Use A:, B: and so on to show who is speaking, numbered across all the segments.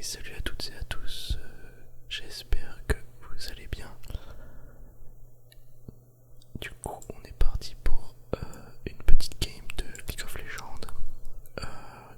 A: Salut à toutes et à tous, j'espère que vous allez bien. Du coup, on est parti pour une petite game de League of Legends.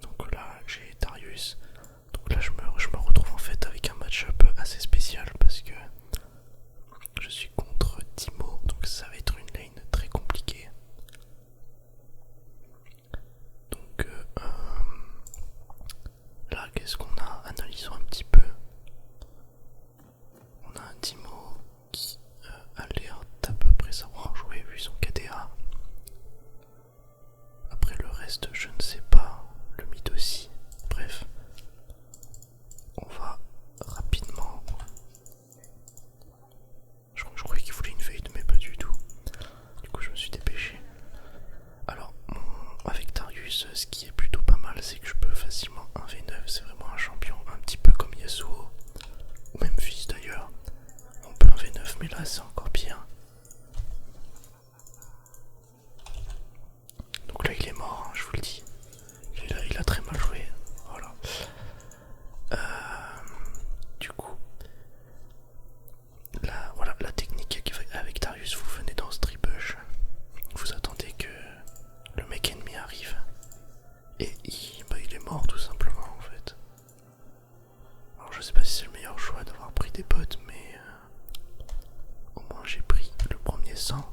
A: Donc là, j'ai Darius. Donc là, je me retrouve en fait avec un match-up assez spécial parce que je suis contre Timo, donc ça va être une lane très compliquée. Donc là, qu'est-ce qu'on a? Analysons un petit peu. On a un Timo qui a l'air d'à peu près savoir jouer vu son KDA. Après le reste, je ne sais pas. Le mid aussi. Bref, on va rapidement. Je croyais qu'il voulait une fade, mais pas du tout. Du coup, je me suis dépêché. Alors, avec Darius, ce qui est plutôt pas mal, c'est que je peux facilement 1v9. C'est vraiment un champion, un petit peu comme Yasuo, ou même Fizz d'ailleurs. On peut 1v9, mais là, c'est encore pire. Donc là, il est mort, hein, je vous le dis. Il a très mal joué. Voilà. Du coup, là, voilà, la technique avec Darius, vous venez dans ce tribush. Vous attendez que le mec ennemi arrive. Et il est mort tout simplement en fait. Alors je sais pas si c'est le meilleur choix d'avoir pris des bots, mais au moins j'ai pris le premier sang.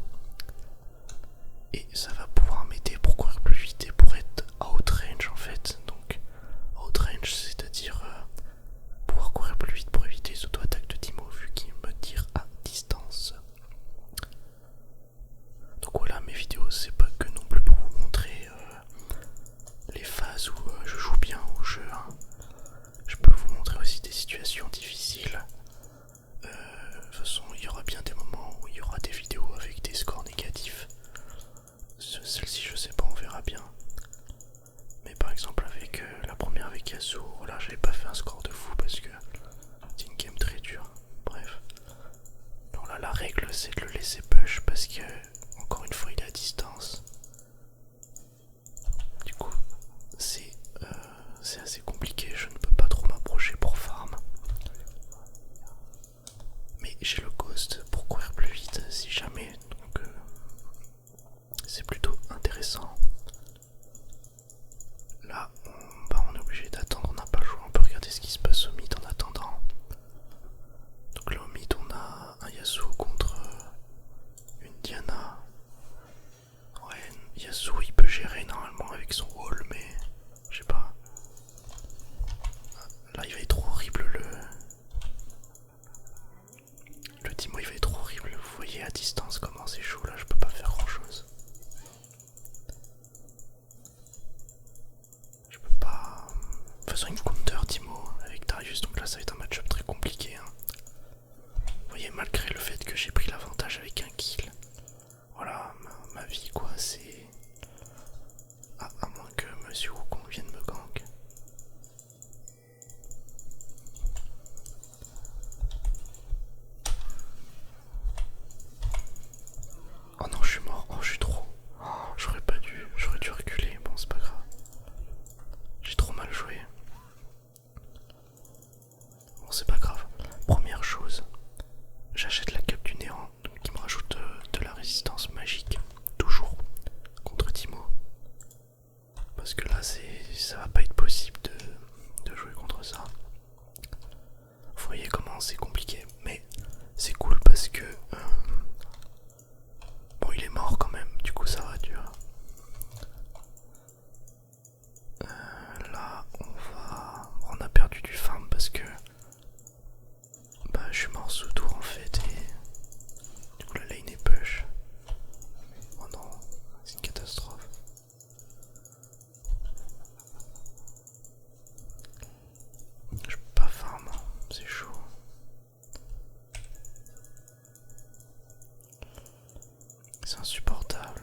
A: Et ça va pouvoir m'aider pour courir plus vite et pour être outrange en fait. Donc outrange, c'est-à-dire pouvoir courir plus vite pour éviter les auto-attaques de Timo vu qu'il me tire à distance. Donc voilà, mes vidéos c'est pas que non plus pour vous montrer les phases où je joue bien au jeu, hein. Je peux vous montrer aussi des situations difficiles. De toute façon, il y aura bien des moments où il y aura des vidéos avec des scores négatifs. Celle-ci, je sais pas, on verra bien. Mais par exemple, avec la première avec Yasuo, là, j'avais pas fait un score de fou parce que c'est une game très dure. Bref. Donc là, la règle, c'est de le laisser push parce que, encore une fois, il est à distance. Du coup, c'est assez compliqué. Je ne peux pas trop m'approcher pour farm. Mais j'ai le ghost pour courir plus vite si jamais, donc c'est plutôt intéressant. Là, on est obligé d'attendre, on n'a pas le choix, on peut regarder ce qui se passe au mid en attendant. Donc là au mid on a un Yasuo contre une Diana. Ouais, Yasuo il peut gérer normalement avec son wall, mais je sais pas. Là il va être trop horrible le Timo, il va être trop horrible. Vous voyez à distance comment c'est chaud, là je peux pas faire grand chose. Je peux pas. De toute façon il me counter Timo avec Darius, donc là ça va être un match-up très compliqué, hein. Vous voyez, malgré le fait que j'ai pris l'avantage avec un kill, voilà, ma vie quoi, c'est... à moins que Monsieur Wukong vienne me gank. Oh non, je suis mort, oh je suis trop... Oh, j'aurais dû reculer, bon c'est pas grave. J'ai trop mal joué. Bon c'est pas grave. Première chose, j'achète la cape du néant, donc qui me rajoute de la résistance magique, toujours, contre Timo. Parce que là ça va pas être possible de jouer contre ça. Vous voyez comment c'est compliqué, mais c'est cool parce que bon il est mort quand même, du coup ça va dur. Là on a perdu du farm parce que bah je suis mort sous tour en fait et du coup la lane est push. Oh non, c'est une catastrophe. Je peux pas farm, c'est chaud. C'est insupportable.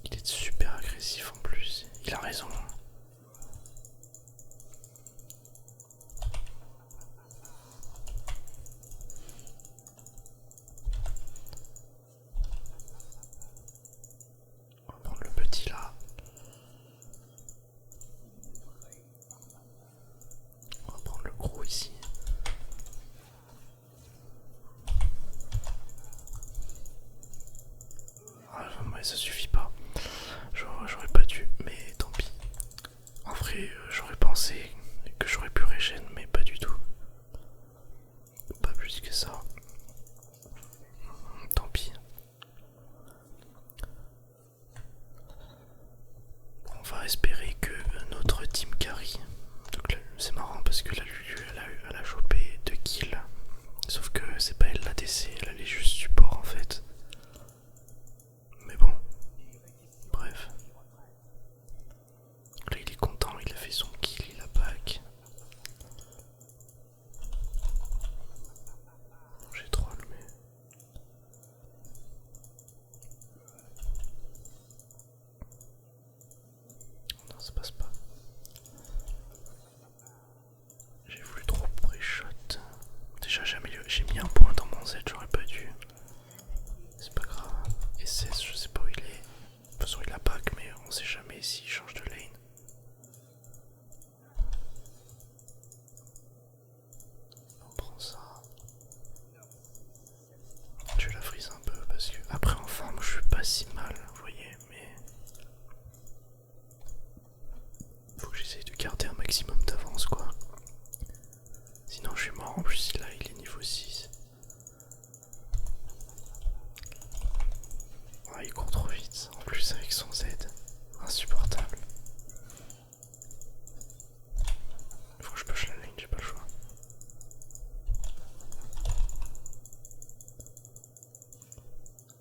A: Il est super agressif en plus. Il a raison. On va prendre le petit là. Ouais, ça suffit pas. J'aurais pas dû, mais tant pis. En vrai, j'aurais pensé que j'aurais pu régène, mais pas du tout. Pas plus que ça. Tant pis. On va espérer que notre team carry. Donc là, c'est marrant parce que la Lulu elle a chopé 2 kills. Sauf que c'est pas elle l'ADC, elle est juste support en fait. Mais bon, bref. Là il est content, il a fait son kill, il a back. J'ai troll mais... Non ça passe pas. J'ai voulu trop pré-shot. Déjà j'ai mis un point dans mon Z, j'aurais pas dû. C'est pas grave. Et 16 je sais pas où il est. De toute façon il a back mais on sait jamais s'il change de lane. On prend ça. Je vais la freeze un peu parce que après en forme je suis pas si mal, vous voyez, mais faut que j'essaye de garder un maximum d'avance quoi. Sinon je suis mort, en plus là il est niveau 6. Ouais, il court trop vite, en plus avec son Z. Insupportable. Faut que je push la lane, j'ai pas le choix.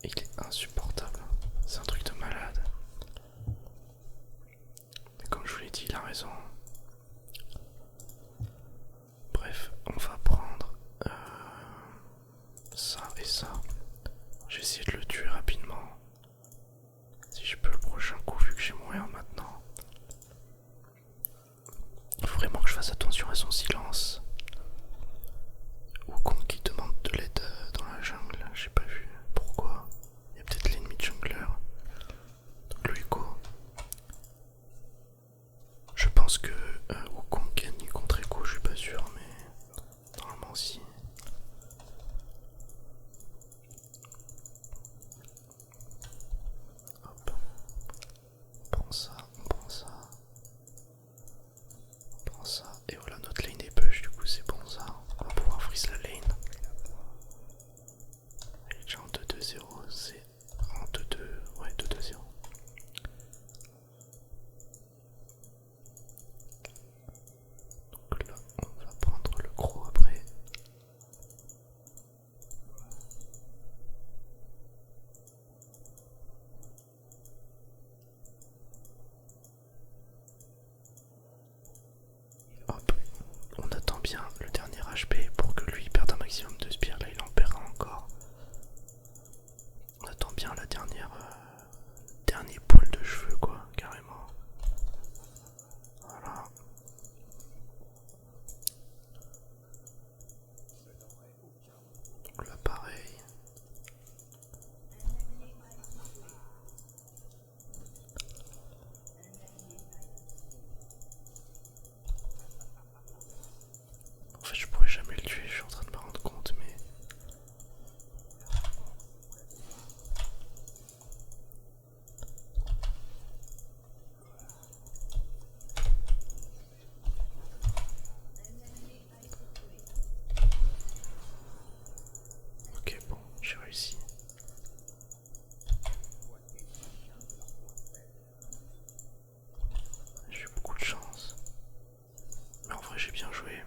A: Il est insupportable, c'est un truc de malade. Mais comme je vous l'ai dit, il a raison. Bref, on va prendre ça et ça. J'ai essayé de le tuer rapidement. Si je peux le prochain coup vu que j'ai mourir maintenant. Il faut vraiment que je fasse attention à son silence. Wukong qui demande de l'aide dans la jungle, j'ai pas vu pourquoi. Il y a peut-être l'ennemi jungler. Donc le Echo. Je pense que Wukong gagne contre Echo, je suis pas sûr, mais normalement si. Hop. On prend ça, on prend ça. On prend ça. Et voilà, notre lane est push, du coup c'est bon ça. On va pouvoir freeze la lane. Elle est déjà en 2-2-0, c'est en 2-2, ouais 2-2-0. Donc là, on va prendre le gros après. Hop, on attend bien le dernier HP pour que lui perde un maximum de spire, là il en perdra encore. On attend bien la dernier poil de cheveux quoi, carrément. Voilà. Donc là pareil. En fait je pourrais jamais le tuer, je suis en train de me rendre compte mais... Ok bon, j'ai réussi. J'ai eu beaucoup de chance. Mais en vrai j'ai bien joué.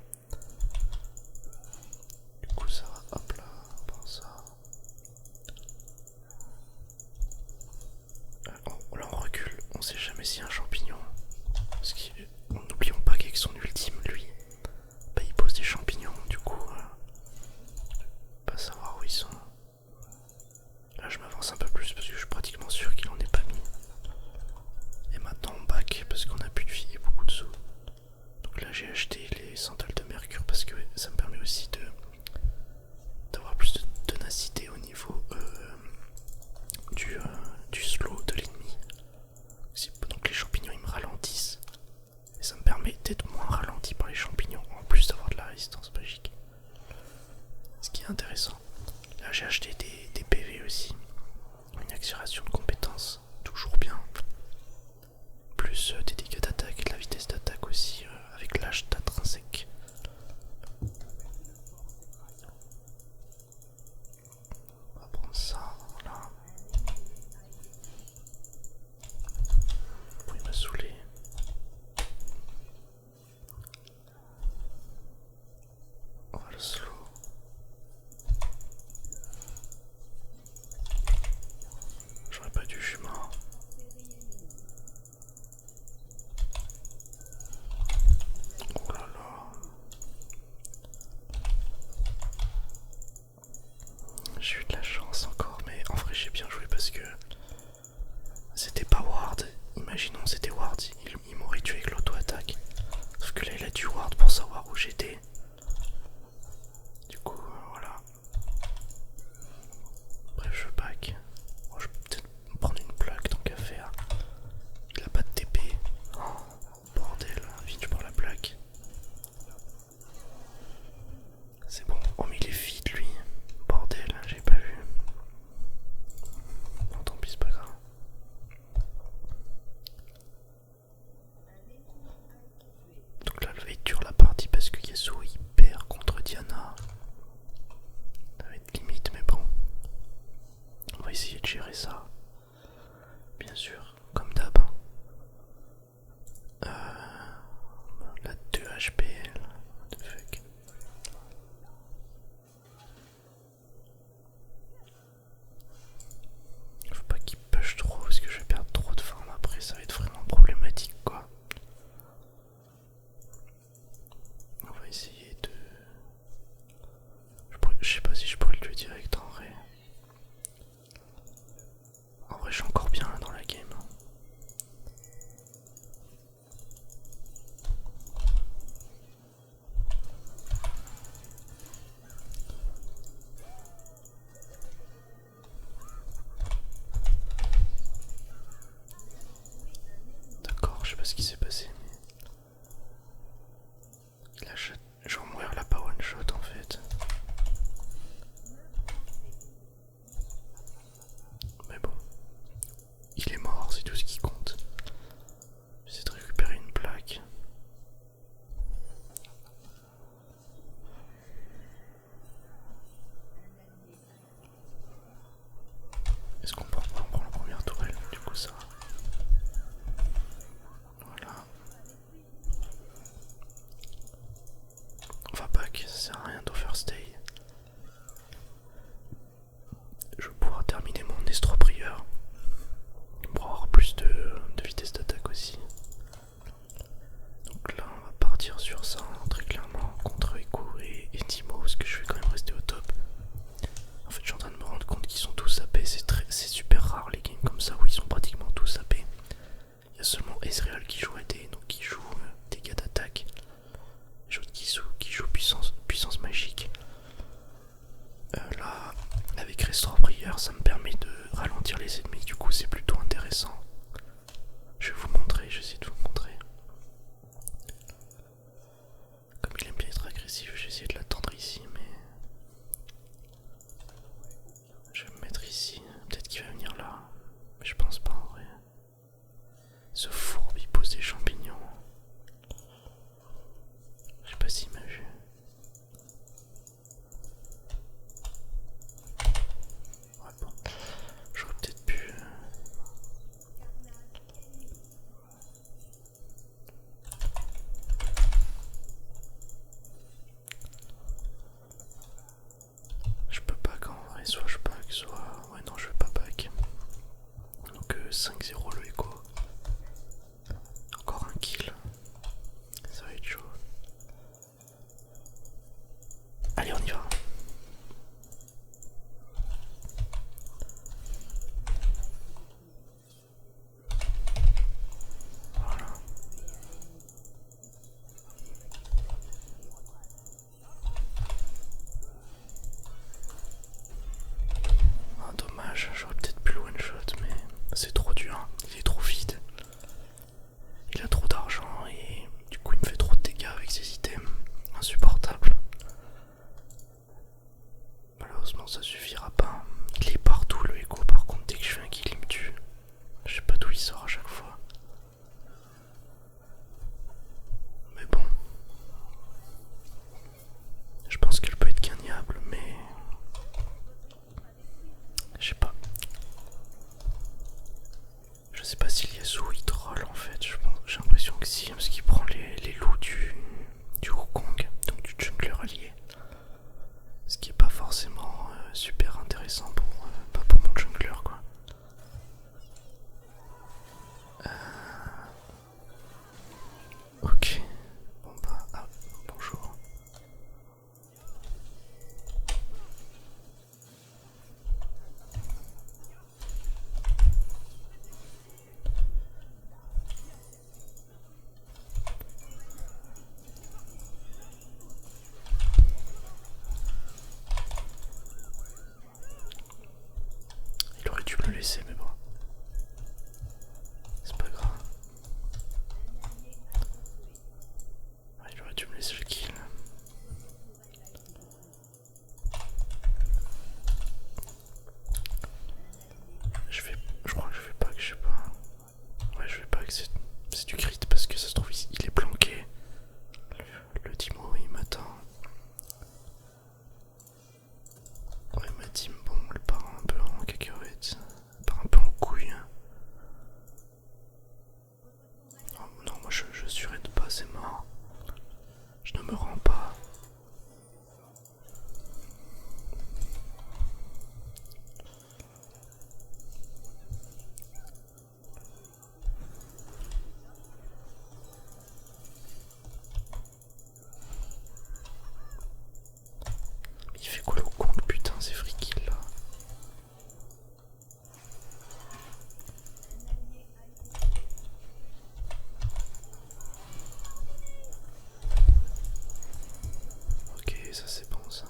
A: Du coup ça va, hop là, on prend ça. Là on recule, on sait jamais s'il y a un champignon. Parce que n'oublions pas qu'avec son ultime, lui, bah, il pose des champignons, du coup, pas savoir où ils sont. Là je m'avance un peu plus parce que je suis pratiquement sûr qu'il en est pas mis. Et maintenant on back parce qu'on a plus de vie et beaucoup de sous. Donc là j'ai acheté les sandales de mercure parce que ça me permet aussi d'avoir plus de ténacité au niveau du slow de l'ennemi. Donc les champignons ils me ralentissent et ça me permet d'être moins ralenti par les champignons. imaginons c'était Ward, il m'aurait tué avec l'auto-attaque. Sauf que là il a dû Ward pour savoir où j'étais. Du coup, voilà. Bref, je back. Bon, je peux peut-être me prendre une plaque tant qu'à faire. Il a pas de TP. Oh, bordel, vite je prends la plaque. C'est bon. Oh mais il est vide lui. Bordel, j'ai pas vu. Bon tant pis, c'est pas grave. Donc là, le va être dur la partie parce que Yasuo il perd contre Diana. Ça va être limite, mais bon. On va essayer de gérer ça. Bien sûr, comme d'hab. La 2 HPL. What the fuck. Faut pas qu'il push trop parce que je vais perdre trop de farm après, ça va être vraiment problématique quoi. On va essayer de... Je sais pas si je pourrais le tuer direct en vrai. En vrai je suis encore bien là dans la game. D'accord, je sais pas ce qui s'est passé. Là, je vais mourir là pas one shot en fait. Mais bon, il est mort, c'est tout ce qui compte. J'essaie de récupérer une plaque. Est-ce qu'on prend la première tourelle? Du coup ça. Voilà. On va back, ça sert à rien d'overstay. Je vais pouvoir terminer mon estro prieur pour avoir plus de vitesse d'attaque aussi. Donc là on va partir sur ça très clairement contre Echo et Timo parce que je vais quand même rester au top. En fait je suis en train de me rendre compte qu'ils sont tous AP, c'est super rare les games comme ça où ils sont pratiquement tous AP. Il y a seulement Ezreal qui joue AD, donc qui joue dégâts d'attaque. Les autres qui joue puissance magique. Là, avec Restore Prière, ça me permet de ralentir les ennemis, du coup c'est plutôt intéressant. Je vais vous montrer, j'essaie de vous montrer. Comme il aime bien être agressif, j'ai essayé de l'attendre ici, mais... Je vais me mettre ici, peut-être qu'il va venir là, mais je pense pas en vrai. Ce fourbe, il pose des champignons. Je sais pas s'il m'a vu. Ouais bon, j'aurais peut-être pu... Je peux back en vrai, soit je back, soit... Ouais non, je vais pas back. Donc 5-0 le Echo. Encore un kill. Ça va être chaud. Allez, on y va. Voilà. Ah, dommage, j'aurais peut-être pu le one shot, mais c'est trop dur. Il est trop vide. Il a trop d'argent et du coup il me fait trop de dégâts avec ses items. Insupportable. Malheureusement ça suffira pas. Il est partout le Echo, par contre dès que je fais un kill il me tue. Je sais pas d'où il sort à chaque fois. Mais bon. Je pense qu'elle peut être gagnable, mais... Je sais pas. Je sais pas si Yasuo il troll en fait. J'ai l'impression que si, parce qu'il prend les loups du Wukong, donc du jungler allié. Ce qui est pas forcément super intéressant pas pour mon jungler quoi. Ok. Bon bah, ah, bonjour. laisser, mais bon. C'est pas grave. Ah, il aurait dû me laisser le kill. Je crois que je fais pas que je sais pas. Ouais, je fais pas que c'est du crit parce que ça se trouve il est planqué. Le Timo il m'attend. Ouais, ma team, bon, elle part un peu en cacahuète. Elle part un peu en couille. Oh, non, moi je surrête pas, c'est mort. Je ne me rends pas. Il fait quoi le con, putain, c'est free kill là. Ok, ça c'est bon ça.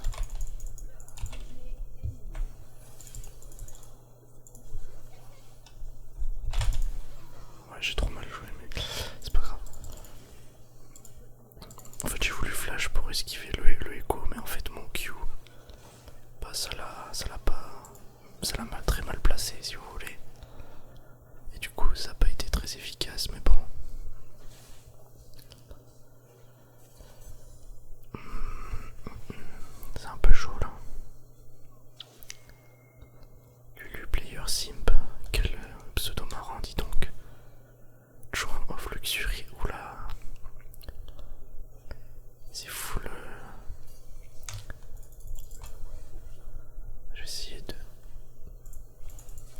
A: Ouais, j'ai trop mal joué, mais c'est pas grave. En fait, j'ai voulu flash pour esquiver le écho, mais en fait, mon Q, bah, ça l'a très mal placé, si vous voulez. Et du coup, ça n'a pas été très efficace, mais bon. C'est un peu chaud là. Lulu Player Simp, quel pseudo marrant, dis donc. Joint of Luxury, oula. C'est fou le. Je vais essayer de.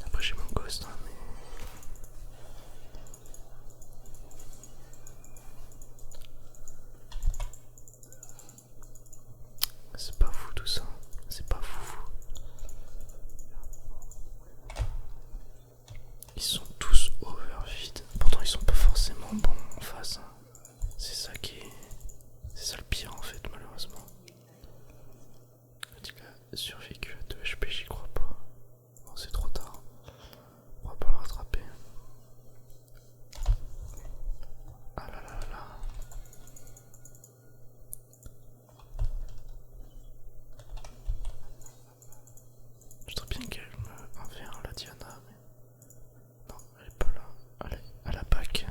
A: Après, j'ai mon ghost, hein, mais. C'est pas fou tout ça. C'est pas fou. Ils sont tous overfeed. Pourtant, ils sont pas forcément bons en face. Hein. C'est ça qui est. C'est ça le pire en fait, malheureusement. Il a survécu à 2 HP, j'y crois pas. Bon, c'est trop tard. On va pas le rattraper. Ah là là là. Je voudrais bien qu'elle me 1v1 la Diana, mais. Non, elle est pas là. Allez, à la back.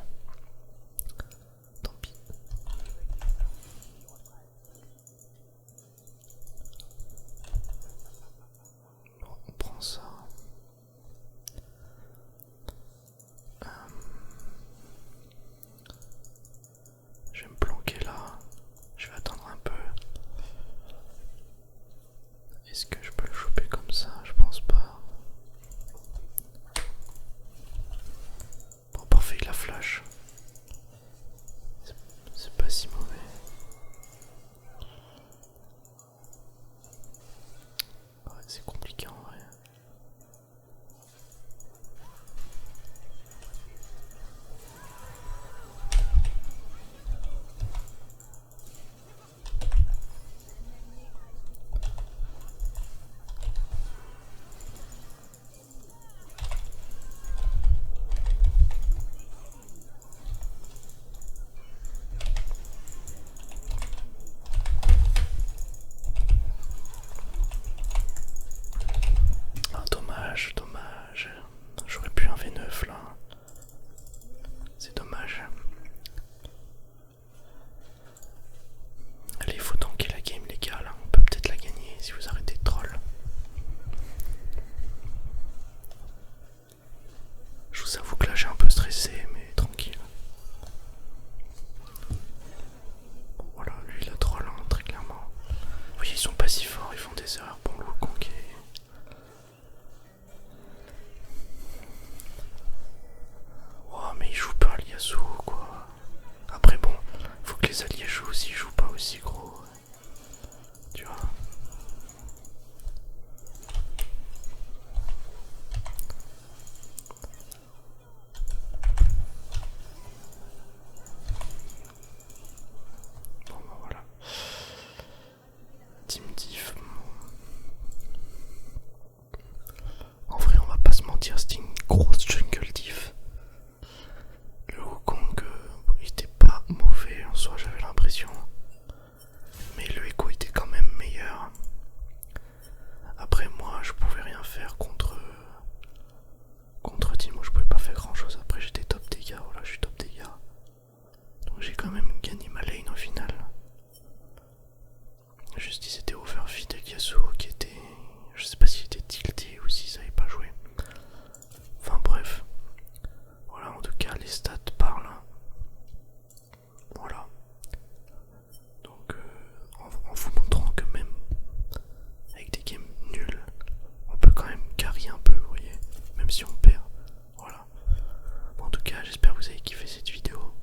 A: tout cas, j'espère que vous avez kiffé cette vidéo.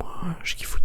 A: Moi, je kiffe